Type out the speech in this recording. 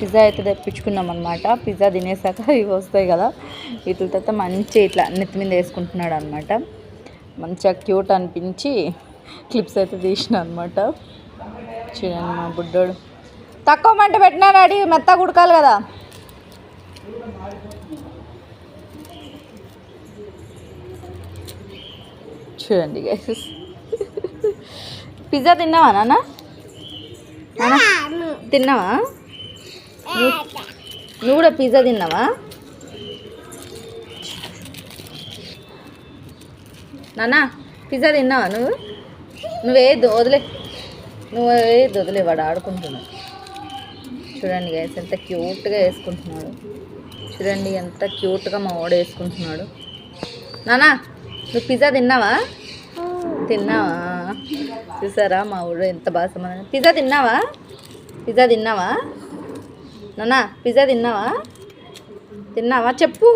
Pizza అయితే తెప్పించుకున్నాం అనమాట. Pizza తినేసాక ఇవి వస్తాయి కదా, వీటితో మంచి ఇట్లా నెత్తి మీద వేసుకుంటున్నాడు అనమాట. మంచిగా క్యూట్ అనిపించి క్లిప్స్ అయితే తీసిన అనమాట. చూడండి మా బుడ్డోడు. తక్కువ మంట పెట్టినాడు, అడి మెత్తగా ఉడకాలి కదా. చూడండి గైస్, పిజ్జా తిన్నావా నాన్న? తిన్నావా? నువ్వు కూడా పిజ్జా తిన్నావా నాన్న? పిజ్జా తిన్నావా నువ్వు? నువ్వేది వదిలే, నువ్వేది వదిలే, వాడు ఆడుకుంటున్నావు. చూడండి గైస్ ఎంత క్యూట్గా వేసుకుంటున్నాడు. చూడండి ఎంత క్యూట్గా మా వాడు వేసుకుంటున్నాడు. నానా నువ్వు పిజ్జా తిన్నావా? తిన్నావా? చూసారా మా ఊళ్ళో ఎంత బాగా సంబంధం. పిజ్జా తిన్నావా? పిజ్జా తిన్నావా నానా? పిజ్జా తిన్నావా? తిన్నావా చెప్పు.